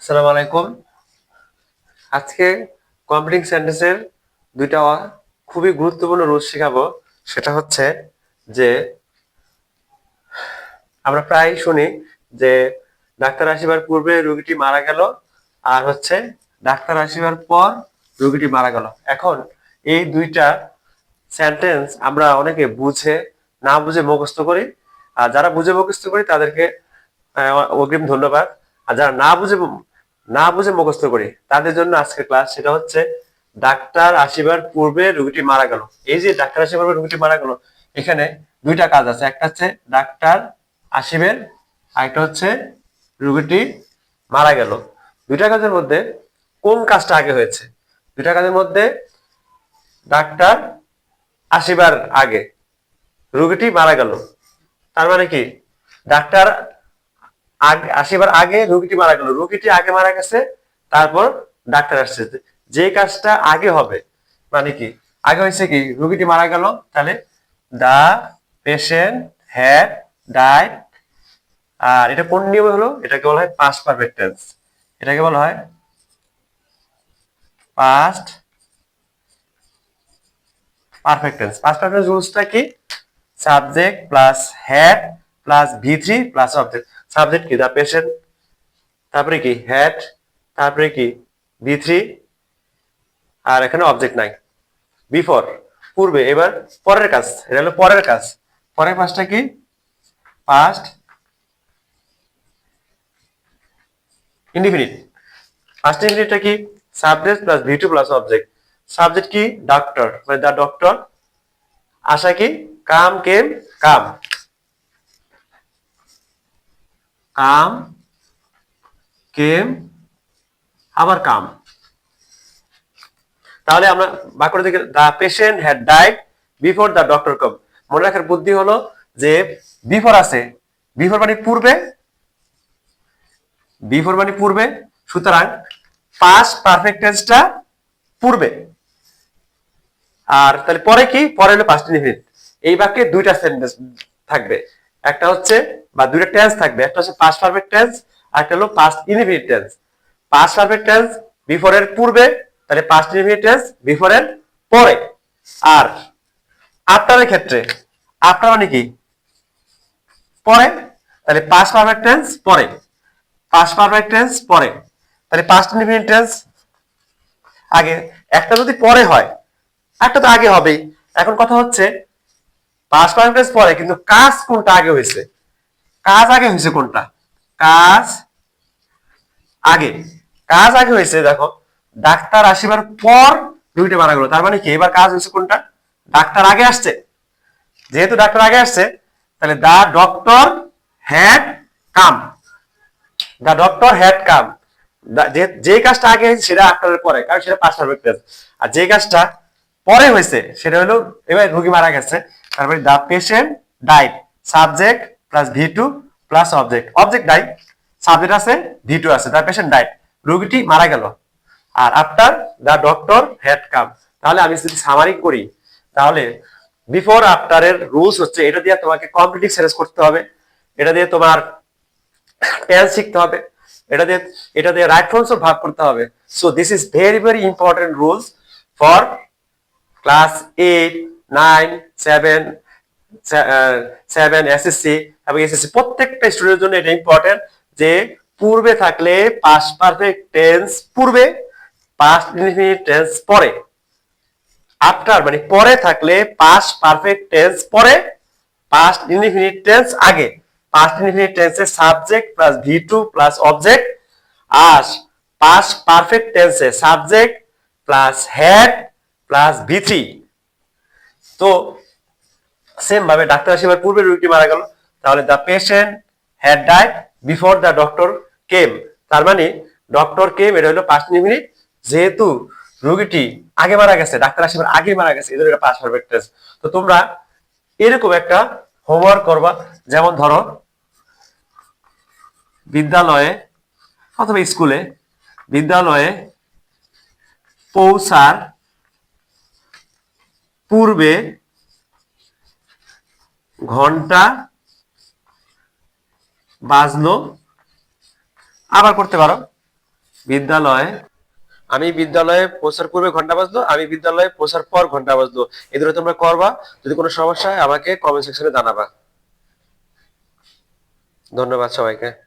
আসসালামু আলাইকুম। আজকে কমপ্লিটিং সেন্টেন্সের দুইটা খুবই গুরুত্বপূর্ণ রুলস শেখাবো। সেটা হচ্ছে যে আমরা প্রায় শুনি যে ডাক্তার আসিবার পূর্বে রোগীটি মারা গেল, আর হচ্ছে ডাক্তার আসিবার পর রোগীটি মারা গেল। এখন এই দুইটা সেন্টেন্স আমরা অনেকে বুঝে না বুঝে মুখস্থ করি, আর যারা বুঝে মুখস্থ করি তাদেরকে অগ্রিম ধন্যবাদ। আর যারা না বুঝে মুখস্থ করি তাদের জন্য আজকের ক্লাস, সেটা হচ্ছে ডাক্তার আসিবার পূর্বে রোগীটি মারা গেল। এই যে ডাক্তার আসিবার পূর্বে রোগীটি মারা গেল, এখানে দুইটা কাজ আছে। একটা হচ্ছে ডাক্তার আসিবেন, আরেকটা হচ্ছে রোগীটি মারা গেল। দুইটা কাজের মধ্যে কোন কাজটা আগে হয়েছে? দুইটা কাজের মধ্যে ডাক্তার আসিবার আগে রোগীটি মারা গেল, তার মানে কি ডাক্তার আসিবার আগে রোগীটি মারা গেল, রোগীটি আগে মারা গেছে, তারপর ডাক্তার আসছে। যে কাজটা আগে হবে মানে কি আগে হয়েছে কি রোগীটি মারা গেল, তাহলে দা পেশেন্ট হ্যাড ডাইড। আর এটা কোন নিয়মে হলো? এটাকে বলা হয় পাস্ট পারফেক্ট টেন্স। এটাকে বলা হয় past perfect tense. Past perfect রুলসটা কি? সাবজেক্ট প্লাস হ্যাড প্লাস ভি3 প্লাস অবজেক্ট। সাবজেক্ট কি দা পেশেন্ট, তারপরে কি হ্যাড, তারপরে কি ভি3, আর এখানে অবজেক্ট নাই। বিফোর পূর্বে, এবার পরের কাজ, এটা হলো পরের কাজ। পরের কাজটা কি? Past indefinite. পাস্ট ইনডিফিনিটটা কি? Subject plus V two plus object. Subject কি? ডক্টর, মানে দা ডক্টর। আশা কি? কাম কেম কাম, কাম কেম আবার কাম। তাহলে আমরা বাক্যটা দেখে the patient had died before the doctor come. মনে রাখার বুদ্ধি হলো যে বিফোর আছে, বিফোর মানে পূর্বে, বিফোর মানে পূর্বে, সুতরাং পাস্ট পারফেক্ট টেন্সটা পূর্বে। আর তাহলে পরে কি? পরে হলো পাস্ট ইনডিফিনিট। এই বাক্যে দুইটা সেন্টেন্স থাকবে, একটা হচ্ছে বা দুইটা টেন্স থাকবে, একটা হচ্ছে পাস্ট পারফেক্ট টেন্স, আর একটা হলো past indefinite tense. Past perfect tense before এর পূর্বে, তাহলে পাস্ট ইনডিফিনিট টেন্স বিফোর এর পরে। আর আফটারের ক্ষেত্রে আফটার মানে কি? পরে, তাহলে পাস্ট পারফেক্ট টেন্স পরে, পাস্ট পারফেক্ট টেন্স পরে, তাহলে পাস্ট ইনডিফিনিট টেন্স আগে। একটা যদি পরে হয়, একটা তো আগে হবেই। এখন কথা হচ্ছে পাস্ট পারফেক্ট টেন্স পরে, কিন্তু কাজ কোনটা আগে হয়েছে? কাজ আগে হয়েছে কোনটা? কাজ আগে, কাজ আগে হয়েছে দেখো ডাক্তার আসিবার পর দুইটা মারা গেল, তার মানে কি এবার কাজ হয়েছে কোনটা? ডাক্তার আগে আসছে। যেহেতু ডাক্তার আগে আসছে, তাহলে the doctor had come, the doctor had come. যে কাজটা আগে হয়েছে সেটা আফটারের পরে, কারণ সেটা পাস্ট পারফেক্ট টেন্স। আর যে কাজটা পরে হয়েছে সেটা হলো এবার রোগী মারা গেছে, তারপরে the patient died. Subject plus V two plus object. Object নাই, সাবজেক্ট আছে, ভি2 আছে, দা পেশেন্ট ডাইড, রোগীটি মারা গেল। আর after the doctor had come. তাহলে আমি যদি সামারি করি, তাহলে বিফোর আফটারের রুলস হচ্ছে এটা দিয়ে তোমাকে কমপ্লিটিং সেন্টেন্স করতে হবে, এটা দিয়ে তোমার টেন্স শিখতে হবে, এটা দিয়ে রাইট ফর্মস অফ ভার্ব করতে হবে। So this is very very important rules for class 8, 9, 7, 7 SSC এবং এসএসসি প্রত্যেকটা স্টুডেন্টের জন্য এটা ইম্পর্টেন্ট যে পূর্বে থাকলে পাস্ট পারফেক্ট টেন্স পূর্বে, পাস্ট ইনডিফিনিট টেন্স পরে। আফটার মানে পরে থাকলে পাস্ট পারফেক্ট টেন্স পরে, পাস্ট ইনডিফিনিট টেন্স আগে। পাস্ট ইনডিফিনিট টেন্সে subject plus V two plus object, আর পাস্ট পারফেক্ট টেন্সে সাবজেক্ট প্লাস হ্যাড প্লাস ভি3। তো সেম ভাবে ডাক্তার আসিবার পূর্বে রোগীটি মারা গেল, তাহলে the patient had died before the doctor came. তার মানে ডক্টর কেম এটা হলো পাস্ট ইনডিফিনিট, যেহেতু রোগীটি আগে মারা গেছে, ডাক্তার আসিবার আগে মারা গেছে, এদের এটা পাস্ট পারফেক্ট টেন্স। তো তোমরা এরকম একটা হোমওয়ার্ক করবা, যেমন ধরো বিদ্যালয়ে অথবা স্কুলে, বিদ্যালয়ে পৌঁছার পূর্বে ঘন্টা বাজলো। আবার করতে পারো, বিদ্যালয়ে, আমি বিদ্যালয়ে পৌঁছার পূর্বে ঘন্টা বাজলো, আমি বিদ্যালয়ে পৌঁছার পর ঘন্টা বাজলো। এই দুটো তোমরা করবা। যদি কোনো সমস্যা হয় আমাকে কমেন্ট সেকশনে জানাবা। ধন্যবাদ সবাইকে।